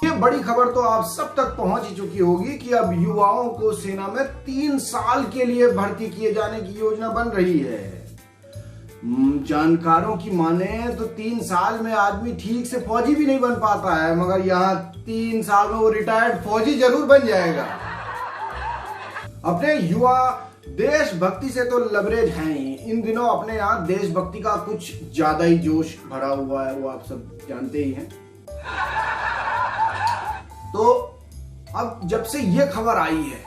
ये बड़ी खबर तो आप सब तक पहुंच ही चुकी होगी कि अब युवाओं को सेना में 3 साल के लिए भर्ती किए जाने की योजना बन रही है। जानकारों की माने तो 3 साल में आदमी ठीक से फौजी भी नहीं बन पाता है, मगर यहाँ 3 साल में वो रिटायर्ड फौजी जरूर बन जाएगा। अपने युवा देशभक्ति से तो लबरेज हैं ही। इन दिनों अपने यहाँ देशभक्ति का कुछ ज्यादा ही जोश भरा हुआ है, वो आप सब जानते ही हैं। तो अब जब से ये खबर आई है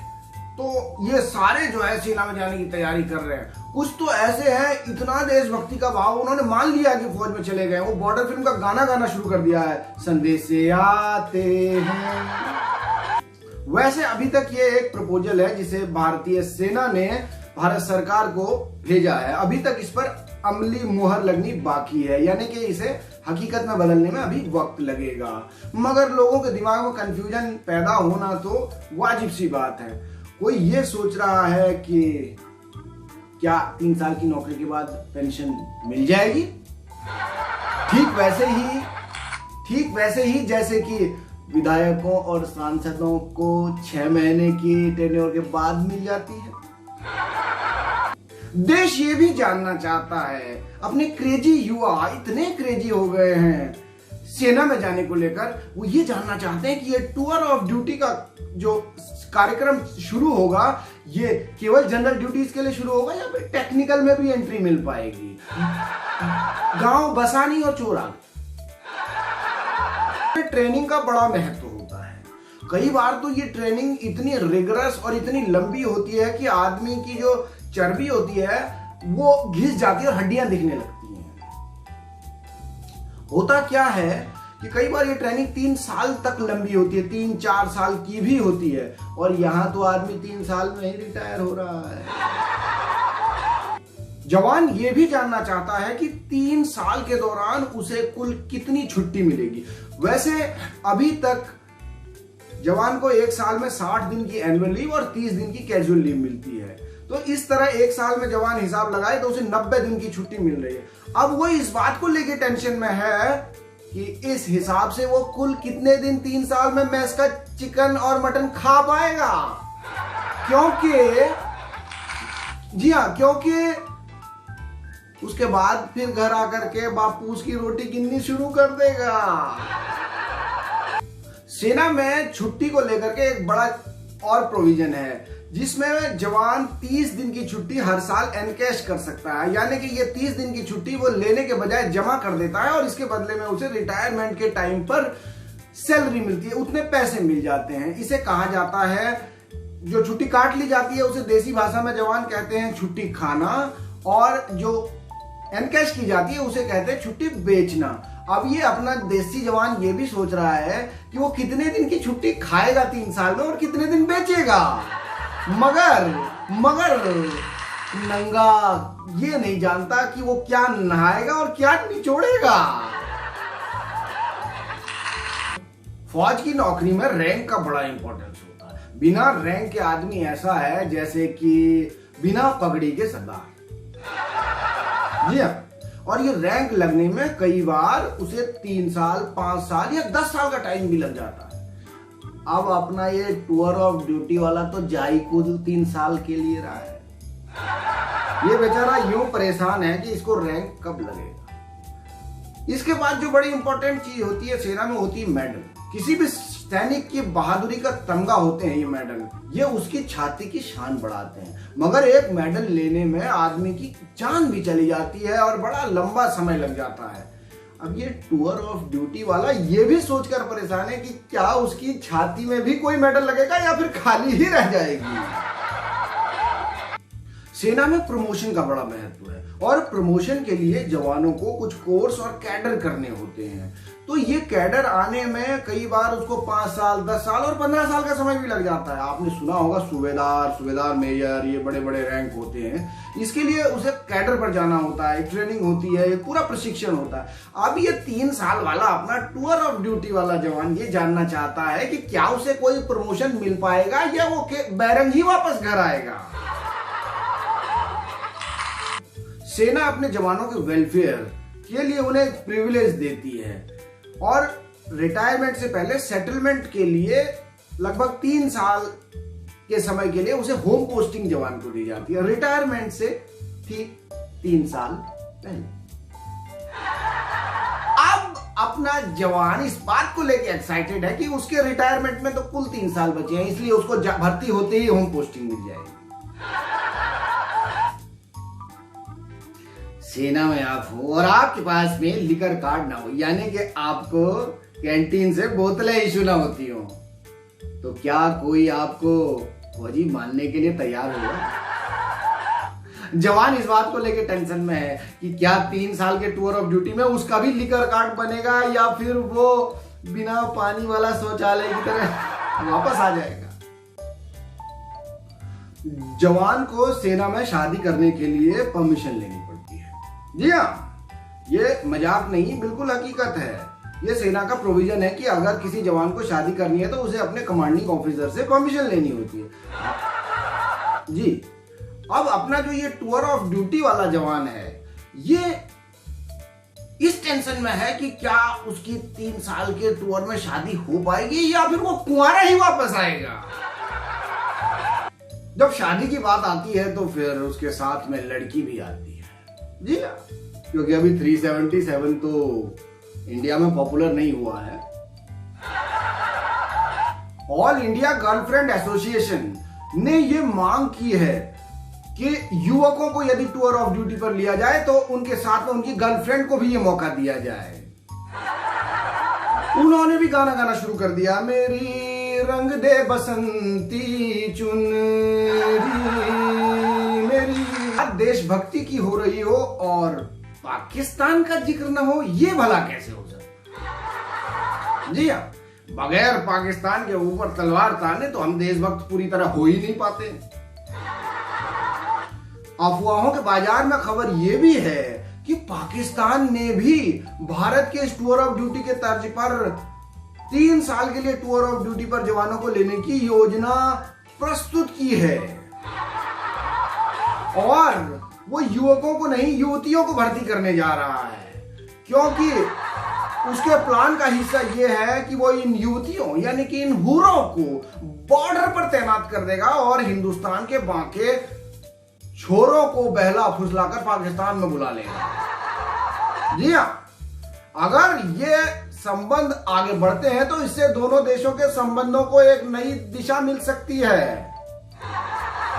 तो ये सारे जो है सेना में जाने की तैयारी कर रहे हैं। कुछ तो ऐसे हैं, इतना देशभक्ति का भाव उन्होंने मान लिया कि फौज में चले गए। वो बॉर्डर फिल्म का गाना गाना शुरू कर दिया है, संदेश से आते हैं। वैसे अभी तक ये एक प्रपोजल है जिसे भारतीय सेना ने भारत सरकार को भेजा है। अभी तक इस पर अमली मुहर लगनी बाकी है, यानी कि इसे हकीकत में बदलने में अभी वक्त लगेगा। मगर लोगों के दिमाग में कंफ्यूजन पैदा होना तो वाजिब सी बात है। कोई ये सोच रहा है कि क्या 3 साल की नौकरी के बाद पेंशन मिल जाएगी, ठीक वैसे ही जैसे कि विधायकों और सांसदों को 6 महीने की टेन्योर के बाद मिल जाती है। देश ये भी जानना चाहता है, अपने क्रेजी युवा इतने क्रेजी हो गए हैं सेना में जाने को लेकर, वो ये जानना चाहते हैं कि ये टूर ऑफ ड्यूटी का जो कार्यक्रम शुरू होगा ये केवल जनरल ड्यूटीज के लिए शुरू होगा या फिर टेक्निकल में भी एंट्री मिल पाएगी। गांव बसानी और चोरा ट्रेनिंग का बड़ा महत्व होता है। कई बार तो ये ट्रेनिंग इतनी रिगरस और इतनी लंबी होती है कि आदमी की जो चर्बी होती है वो घिस जाती है और हड्डियां दिखने लगती हैं। होता क्या है कि कई बार ये ट्रेनिंग 3 साल तक लंबी होती है, 3-4 साल की भी होती है, और यहां तो आदमी 3 साल में ही रिटायर हो रहा है। जवान ये भी जानना चाहता है कि 3 साल के दौरान उसे कुल कितनी छुट्टी मिलेगी। वैसे अभी तक जवान को 1 साल में 60 दिन की एनुअल लीव और 30 दिन की कैजुअल लीव मिलती है। तो इस तरह 1 साल में जवान हिसाब लगाए तो उसे 90 दिन की छुट्टी मिल रही है। अब वो इस बात को लेके टेंशन में है कि इस हिसाब से वो कुल कितने दिन 3 साल में मैस का चिकन और मटन खा पाएगा, क्योंकि उसके बाद फिर घर आकर के बापू उसकी रोटी गिननी शुरू कर देगा। सेना में छुट्टी को लेकर के एक बड़ा और प्रोविजन है जिसमें जवान 30 दिन की छुट्टी हर साल एनकैश कर सकता है, यानी कि ये 30 दिन की छुट्टी वो लेने के बजाय जमा कर देता है और इसके बदले में उसे रिटायरमेंट के टाइम पर सैलरी मिलती है, उतने पैसे मिल जाते हैं। इसे कहा जाता है, जो छुट्टी काट ली जाती है उसे देसी भाषा में जवान कहते हैं छुट्टी खाना, और जो एनकैश की जाती है उसे कहते हैं छुट्टी बेचना। अब ये अपना देसी जवान ये भी सोच रहा है कि वो कितने दिन की छुट्टी खाएगा 3 साल में और कितने दिन बेचेगा, मगर नंगा ये नहीं जानता कि वो क्या नहाएगा और क्या निचोड़ेगा। फौज की नौकरी में रैंक का बड़ा इंपॉर्टेंस होता है। बिना रैंक के आदमी ऐसा है जैसे कि बिना पगड़ी के सरदार। जी हाँ, और ये रैंक लगने में कई बार उसे 3 साल, 5 साल या 10 साल का टाइम भी लग जाता है। अब अपना ये टूर ऑफ ड्यूटी वाला तो जाई कूद 3 साल के लिए रहा है। ये बेचारा यूं परेशान है कि इसको रैंक कब लगेगा। इसके बाद जो बड़ी इंपॉर्टेंट चीज होती है सेना में, होती है मेडल। किसी भी सैनिक की बहादुरी का तमगा होते हैं ये मेडल, ये उसकी छाती की शान बढ़ाते हैं। मगर एक मेडल लेने में आदमी की जान भी चली जाती है और बड़ा लंबा समय लग जाता है। अब ये टूर ऑफ ड्यूटी वाला ये भी सोचकर परेशान है कि क्या उसकी छाती में भी कोई मेडल लगेगा या फिर खाली ही रह जाएगी। सेना में प्रमोशन का बड़ा महत्व है और प्रमोशन के लिए जवानों को कुछ कोर्स और कैडर करने होते हैं। तो ये कैडर आने में कई बार उसको 5 साल, 10 साल और 15 साल का समय भी लग जाता है। आपने सुना होगा सूबेदार, मेजर, ये बड़े बड़े रैंक होते हैं। इसके लिए उसे कैडर पर जाना होता है, ट्रेनिंग होती है, पूरा प्रशिक्षण होता है। अब ये 3 साल वाला अपना टूर ऑफ ड्यूटी वाला जवान ये जानना चाहता है कि क्या उसे कोई प्रमोशन मिल पाएगा या वो बैरंग ही वापस घर आएगा। सेना अपने जवानों के वेलफेयर के लिए उन्हें प्रिविलेज देती है और रिटायरमेंट से पहले सेटलमेंट के लिए लगभग 3 साल के समय के लिए उसे होम पोस्टिंग जवान को दी जाती है, रिटायरमेंट से ठीक 3 साल पहले। अब अपना जवान इस बात को लेकर एक्साइटेड है कि उसके रिटायरमेंट में तो कुल 3 साल बचे हैं, इसलिए उसको भर्ती होते ही होम पोस्टिंग मिल जाएगी। सेना में आप हो और आपके पास में लिकर कार्ड ना हो, यानी कि आपको कैंटीन से बोतलें इशू ना होती हो, तो क्या कोई आपको फौजी मानने के लिए तैयार होगा? जवान इस बात को लेके टेंशन में है कि क्या 3 साल के टूर ऑफ ड्यूटी में उसका भी लिकर कार्ड बनेगा या फिर वो बिना पानी वाला शौचालय की तरह वापस आ जाएगा। जवान को सेना में शादी करने के लिए परमिशन लेनी पड़ती है। जी हाँ, ये मजाक नहीं, बिल्कुल हकीकत है। ये सेना का प्रोविजन है कि अगर किसी जवान को शादी करनी है तो उसे अपने कमांडिंग ऑफिसर से परमिशन लेनी होती है। जी, अब अपना जो ये टूर ऑफ ड्यूटी वाला जवान है, ये इस टेंशन में है कि क्या उसकी 3 साल के टूर में शादी हो पाएगी या फिर वो कुंवारा ही वापस आएगा। जब शादी की बात आती है तो फिर उसके साथ में लड़की भी आती है। जी हाँ, क्योंकि अभी 377 तो इंडिया में पॉपुलर नहीं हुआ है। ऑल इंडिया गर्लफ्रेंड एसोसिएशन ने ये मांग की है कि युवकों को यदि टूर ऑफ ड्यूटी पर लिया जाए तो उनके साथ में उनकी गर्लफ्रेंड को भी ये मौका दिया जाए। उन्होंने भी गाना गाना शुरू कर दिया, मेरी रंग दे बसंती चुनरी मेरी। देशभक्ति की हो रही हो और पाकिस्तान का जिक्र न हो, ये भला कैसे हो सकता? जी हाँ, बगैर पाकिस्तान के ऊपर तलवार ताने तो हम देशभक्त पूरी तरह हो ही नहीं पाते। अफवाहों के बाजार में खबर यह भी है कि पाकिस्तान ने भी भारत के इस टूर ऑफ ड्यूटी के तर्ज पर 3 साल के लिए टूर ऑफ ड्यूटी पर जवानों को लेने की योजना प्रस्तुत की है और वो युवकों को नहीं, युवतियों को भर्ती करने जा रहा है, क्योंकि उसके प्लान का हिस्सा यह है कि वो इन युवतियों यानी कि इन हूरों को बॉर्डर पर तैनात कर देगा और हिंदुस्तान के बाकी छोरों को बहला फुसलाकर पाकिस्तान में बुला लेगा। जी हाँ, अगर ये संबंध आगे बढ़ते हैं तो इससे दोनों देशों के संबंधों को एक नई दिशा मिल सकती है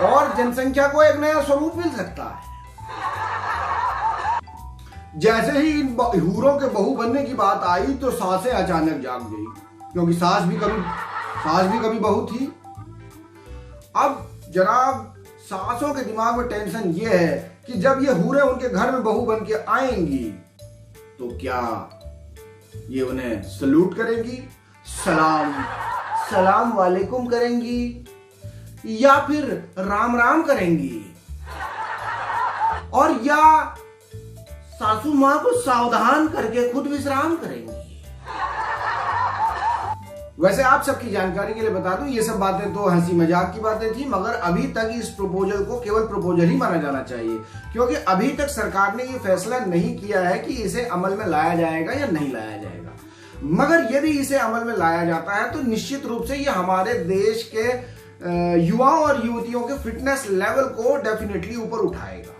और जनसंख्या को एक नया स्वरूप मिल सकता है। जैसे ही इन हूरों के बहू बनने की बात आई तो सासें अचानक जाग गई, क्योंकि सास भी कभी बहू थी। अब जनाब, सासों के दिमाग में टेंशन ये है कि जब ये हूरें उनके घर में बहू बन के आएंगी तो क्या ये उन्हें सलूट करेंगी, सलाम वालेकुम करेंगी या फिर राम राम करेंगी, और या सासू मां को सावधान करके खुद विश्राम करेंगी। वैसे आप सबकी जानकारी के लिए बता दूं, ये सब बातें तो हंसी मजाक की बातें थी, मगर अभी तक इस प्रपोजल को केवल प्रपोजल ही माना जाना चाहिए, क्योंकि अभी तक सरकार ने ये फैसला नहीं किया है कि इसे अमल में लाया जाएगा या नहीं लाया जाएगा। मगर यदि इसे अमल में लाया जाता है तो निश्चित रूप से ये हमारे देश के युवाओं और युवतियों के फिटनेस लेवल को डेफिनेटली ऊपर उठाएगा।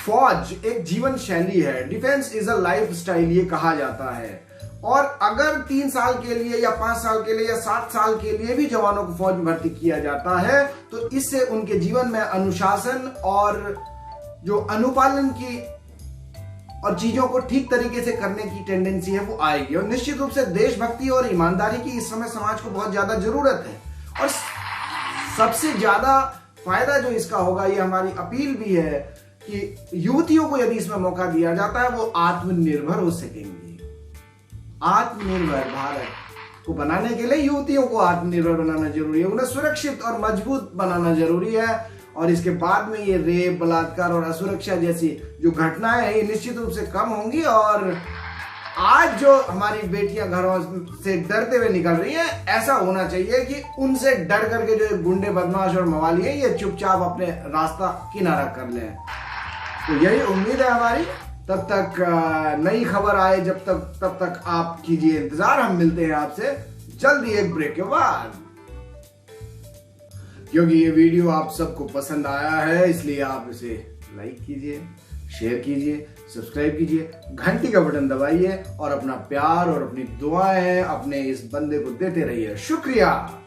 फौज एक जीवन शैली है, defence is a life style ये कहा जाता है, और अगर 3 साल के लिए या 5 साल के लिए या 7 साल के लिए भी जवानों को फौज में भर्ती किया जाता है तो इससे उनके जीवन में अनुशासन और जो अनुपालन की और चीजों को ठीक तरीके से करने की टेंडेंसी है वो आएगी, और निश्चित रूप से देशभक्ति और ईमानदारी की इस समय समाज को बहुत ज्यादा जरूरत है। और सबसे ज्यादा फायदा जो इसका होगा, ये हमारी अपील भी है कि युवतियों को यदि इसमें मौका दिया जाता है वो आत्मनिर्भर हो सकेंगी। आत्मनिर्भर भारत को बनाने के लिए युवतियों को आत्मनिर्भर बनाना जरूरी है, उन्हें सुरक्षित और मजबूत बनाना जरूरी है, और इसके बाद में ये रेप, बलात्कार और असुरक्षा जैसी जो घटनाएं हैं ये निश्चित रूप से कम होंगी। और आज जो हमारी बेटियां घरों से डरते हुए निकल रही हैं, ऐसा होना चाहिए कि उनसे डर करके जो गुंडे, बदमाश और मवाली हैं ये चुपचाप अपने रास्ता किनारा कर लें। तो यही उम्मीद है हमारी। तब तक नई खबर आए तब तक आप कीजिए इंतजार। हम मिलते हैं आपसे जल्दी एक ब्रेक के बाद। क्योंकि ये वीडियो आप सबको पसंद आया है इसलिए आप इसे लाइक कीजिए, शेयर कीजिए, सब्सक्राइब कीजिए, घंटी का बटन दबाइए और अपना प्यार और अपनी दुआएं अपने इस बंदे को देते रहिए। शुक्रिया।